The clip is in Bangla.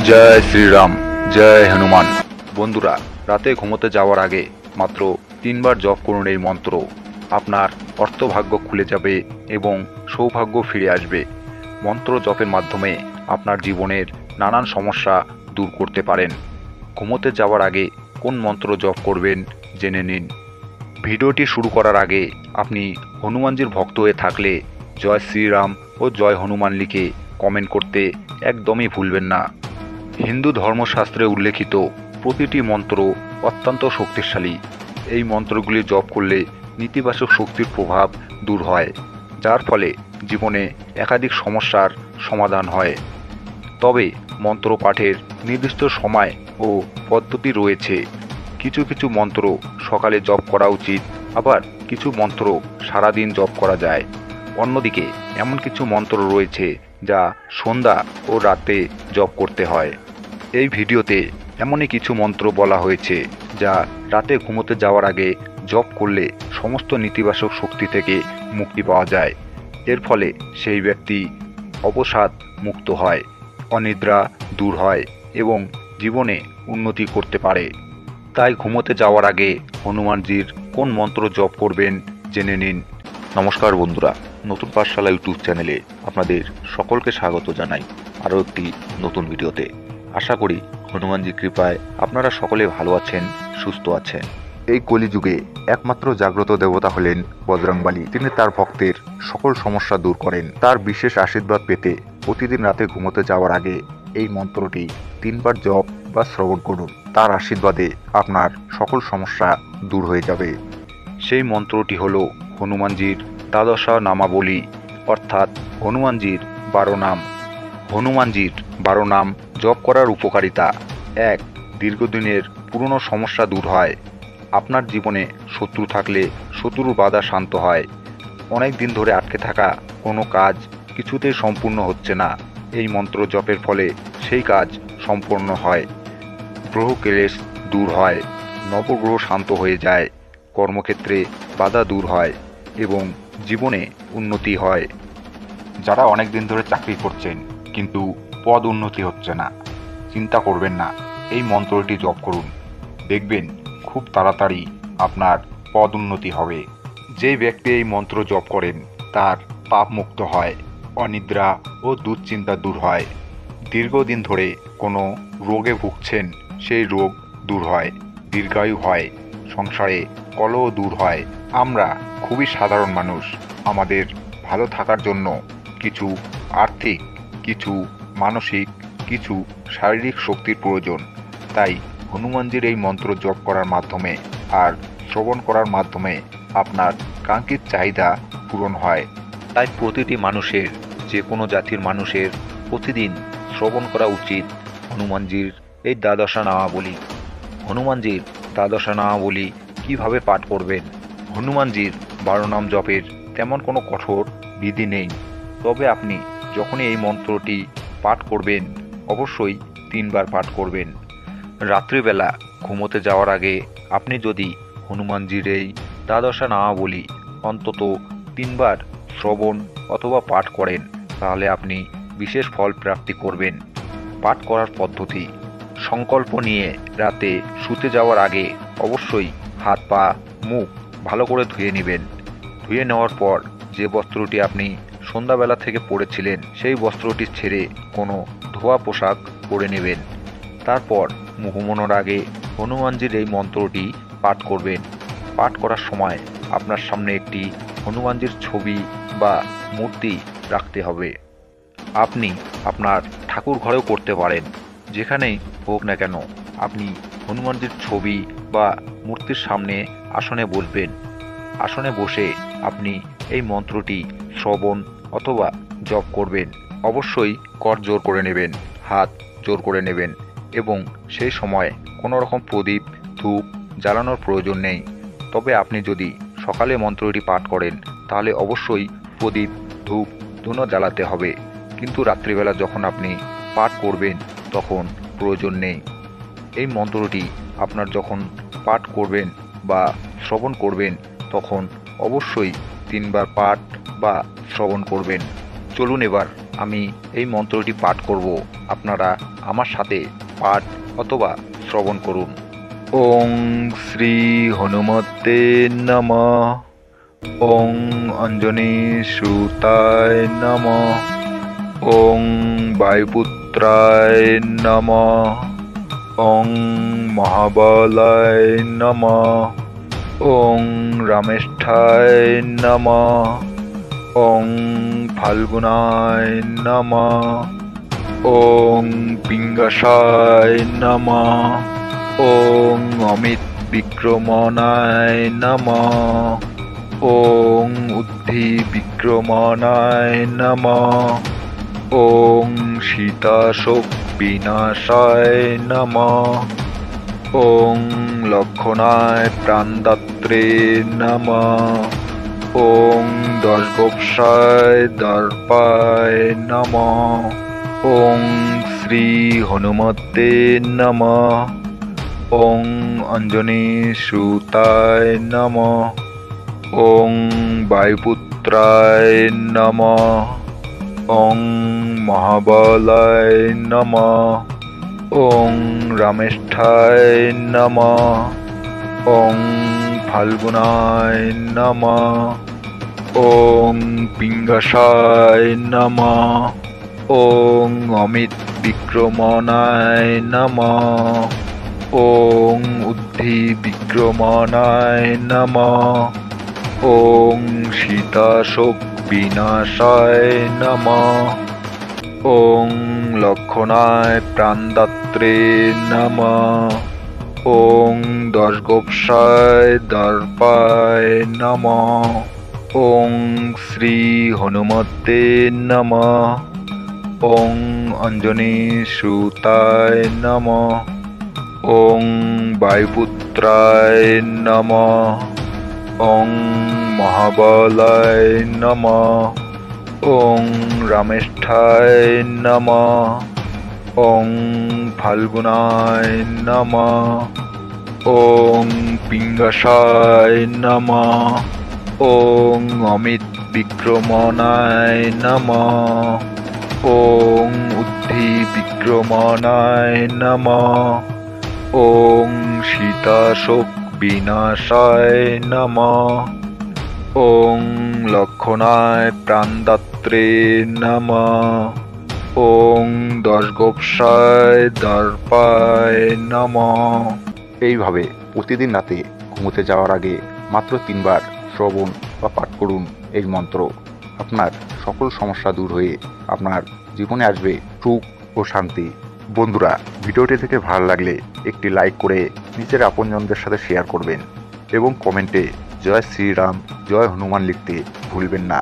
জয় শ্রীরাম, জয় হনুমান। বন্ধুরা, রাতে ঘুমোতে যাওয়ার আগে মাত্র 3বার জপ করুন এই মন্ত্র। আপনার অর্থভাগ্য খুলে যাবে এবং সৌভাগ্য ফিরে আসবে। মন্ত্র জপের মাধ্যমে আপনার জীবনের নানান সমস্যা দূর করতে পারেন। ঘুমোতে যাওয়ার আগে কোন মন্ত্র জপ করবেন জেনে নিন। ভিডিওটি শুরু করার আগে আপনি হনুমানজির ভক্ত হয়ে থাকলে জয় শ্রীরাম ও জয় হনুমান লিখে কমেন্ট করতে একদমই ভুলবেন না। হিন্দু ধর্মশাস্ত্রে উল্লেখিত প্রতিটি মন্ত্র অত্যন্ত শক্তিশালী। এই মন্ত্রগুলি জপ করলে নেতিবাচক শক্তির প্রভাব দূর হয়, যার ফলে জীবনে একাধিক সমস্যার সমাধান হয়। তবে মন্ত্র পাঠের নির্দিষ্ট সময় ও পদ্ধতি রয়েছে। কিছু কিছু মন্ত্র সকালে জপ করা উচিত, আবার কিছু মন্ত্র সারাদিন জপ করা যায়। অন্যদিকে এমন কিছু মন্ত্র রয়েছে যা সন্ধ্যা ও রাতে জপ করতে হয়। এই ভিডিওতে এমনই কিছু মন্ত্র বলা হয়েছে যা রাতে ঘুমোতে যাওয়ার আগে জপ করলে সমস্ত নেতিবাচক শক্তি থেকে মুক্তি পাওয়া যায়। এর ফলে সেই ব্যক্তি অবসাদ মুক্ত হয়, অনিদ্রা দূর হয় এবং জীবনে উন্নতি করতে পারে। তাই ঘুমোতে যাওয়ার আগে হনুমানজির কোন মন্ত্র জপ করবেন জেনে নিন। নমস্কার বন্ধুরা, নতুন পাঠশালা ইউটিউব চ্যানেলে আপনাদের সকলকে স্বাগত জানাই আরও একটি নতুন ভিডিওতে। আশা করি হনুমানজির কৃপায় আপনারা সকলে ভালো আছেন, সুস্থ আছেন। এই কলিযুগে একমাত্র জাগ্রত দেবতা হলেন বজরংবলী। তিনি তার ভক্তের সকল সমস্যা দূর করেন। তার বিশেষ আশীর্বাদ পেতে প্রতিদিন রাতে ঘুমোতে যাওয়ার আগে এই মন্ত্রটি 3বার জপ বা শ্রবণ করুন। তার আশীর্বাদে আপনার সকল সমস্যা দূর হয়ে যাবে। সেই মন্ত্রটি হল হনুমানজির দ্বাদশা নামাবলী, অর্থাৎ হনুমানজির 12 নাম। হনুমানজির 12 নাম জপ করার উপকারিতা: 1. দীর্ঘদিনের পুরনো সমস্যা দূর হয়। আপনার জীবনে শত্রু থাকলে শত্রুর বাধা শান্ত হয়। অনেক দিন ধরে আটকে থাকা কোনো কাজ কিছুতেই সম্পূর্ণ হচ্ছে না, এই মন্ত্র জপের ফলে সেই কাজ সম্পূর্ণ হয়। গ্রহ ক্লেশ দূর হয়, নবগ্রহ শান্ত হয়ে যায়, কর্মক্ষেত্রে বাধা দূর হয় এবং জীবনে উন্নতি হয়। যারা অনেক দিন ধরে চাকরি করছেন কিন্তু পদ উন্নতি হচ্ছে না, চিন্তা করবেন না, এই মন্ত্রটি জপ করুন। দেখবেন খুব তাড়াতাড়ি আপনার পদ উন্নতি হবে। যে ব্যক্তি এই মন্ত্র জপ করেন তার পাপ মুক্ত হয়, অনিদ্রা ও দুশ্চিন্তা দূর হয়। দীর্ঘদিন ধরে কোনো রোগে ভুগছেন, সেই রোগ দূর হয়, দীর্ঘায়ু হয়, সংসারে কলহ দূর হয়। আমরা খুবই সাধারণ মানুষ, আমাদের ভালো থাকার জন্য কিছু আর্থিক, কিছু মানসিক, কিছু শারীরিক শক্তির প্রয়োজন। তাই হনুমানজির এই মন্ত্র জপ করার মাধ্যমে আর শ্রবণ করার মাধ্যমে আপনার কাঙ্ক্ষিত চাহিদা পূরণ হয়। তাই প্রতিটি মানুষের, যে কোনো জাতির মানুষের প্রতিদিন শ্রবণ করা উচিত হনুমানজির এই দ্বাদশা নামাবলী। হনুমানজির দ্বাদশা নামাবলী কীভাবে পাঠ করবেন? হনুমানজির 12 নাম জপের তেমন কোনো কঠোর বিধি নেই, তবে আপনি যখনই এই মন্ত্রটি পাঠ করবেন অবশ্যই 3বার পাঠ করবেন। রাত্রিবেলা ঘুমোতে যাওয়ার আগে আপনি যদি হনুমানজির এই দ্বাদশা নামাবলী অন্তত 3বার শ্রবণ অথবা পাঠ করেন তাহলে আপনি বিশেষ ফল প্রাপ্তি করবেন। পাঠ করার পদ্ধতি: সংকল্প নিয়ে রাতে শুতে যাওয়ার আগে অবশ্যই হাত পা মুখ ভালো করে ধুয়ে নেবেন। ধুয়ে নেওয়ার পর যে বস্ত্রটি আপনি সন্ধ্যাবেলা থেকে পরেছিলেন সেই বস্ত্রটি ছেড়ে কোনো ধোয়া পোশাক পরে নেবেন। তারপর মুখ ঘুমানোর আগে হনুমানজির এই মন্ত্রটি পাঠ করবেন। পাঠ করার সময় আপনার সামনে একটি হনুমানজির ছবি বা মূর্তি রাখতে হবে। আপনি আপনার ঠাকুর ঘরেও করতে পারেন, যেখানেই হোক না কেন আপনি হনুমানজির ছবি বা মূর্তির সামনে আসনে বসবেন। আসনে বসে আপনি এই মন্ত্রটি শ্রবণ অথবা জপ করবেন। অবশ্যই কর জোর করে নেবেন, হাত জোর করে নেবেন এবং সেই সময় কোনো রকম প্রদীপ ধূপ জ্বালানোর প্রয়োজন নেই। তবে আপনি যদি সকালে মন্ত্রটি পাঠ করেন তাহলে অবশ্যই প্রদীপ ধূপ দুটো জ্বালাতে হবে, কিন্তু রাত্রিবেলা যখন আপনি পাঠ করবেন তখন প্রয়োজন নেই। এই মন্ত্রটি আপনার যখন পাঠ করবেন বা শ্রবণ করবেন তখন অবশ্যই 3বার পাঠ বা শ্রবণ করবেন। চলুন এবার আমি এই মন্ত্রটি পাঠ করব আপনারা আমার সাথে পাঠ অথবা শ্রবণ করুন। ওং শ্রী হনুমতে নমঃ। ওং অঞ্জনী সুতায় নমঃ। ওং বায়ুপুত্রায় নমঃ। ওং মহাবলায় নমঃ। ওং রামেষ্ঠায় নমঃ। ওং ফাল্গুনায় নমঃ। ওং পিঙ্গসায় নমঃ। ওং অমিত বিক্রমণায় নমঃ। ওং উদ্ধি বিক্রমণায় নমঃ। ওং সীতাশোক বিনাশায় নমঃ। ওং লক্ষণায় প্রাণদাত্রে নমঃ। ওং দশগোপসায় দর্পায় নমঃ। ওং শ্রী হনুমতে নমঃ। ওং অঞ্জনী সুতায় নমঃ। ওং বায়ুপুত্রায় নমঃ। ওং মহাবলায় নমঃ। ওং রামেষ্ঠায় নমঃ। ওং ফাল্গুনায় নমঃ। ওং পিঙ্গসায় নমঃ। ওং অমিত বিক্রমণায় নমঃ। ওং উদ্ধি বিক্রমণায় নমঃ। ওং সীতাশোক বিনাশায় নমঃ। ওং লক্ষণায় প্রাণদাত্রে নমঃ। ওং দশগোপসায় দর্পায় নমঃ। ওং শ্রী হনুমতে নমঃ। ওং অঞ্জনী সুতায় নমঃ। ওং বায়ুপুত্রায় নমঃ। ওং মহাবলায় নমঃ। ওং রামেষ্ঠায় নমঃ। ওং ফাল্গুনায় নমঃ। ওং পিঙ্গসায় নমঃ। ওং অমিত বিক্রমণায় নমঃ। ওং উদ্ধি বিক্রমণায় নমঃ। ওং সীতাশোক বিনাশায় নমঃ। ওং লক্ষণায় প্রাণদাত্রে নমঃ। ওং দশগোপসায় দর্পায় নমঃ। এইভাবে প্রতিদিন রাতে ঘুমোতে যাওয়ার আগে মাত্র 3 বার শ্রবণ বা পাঠ করুন এই মন্ত্র। আপনার সকল সমস্যা দূর হয়ে আপনার জীবনে আসবে সুখ ও শান্তি। বন্ধুরা, ভিডিওটি থেকে ভালো লাগলে একটি লাইক করে নিজের আপনজনদের সাথে শেয়ার করবেন এবং কমেন্টে জয় শ্রীরাম জয় হনুমান লিখতে ভুলবেন না।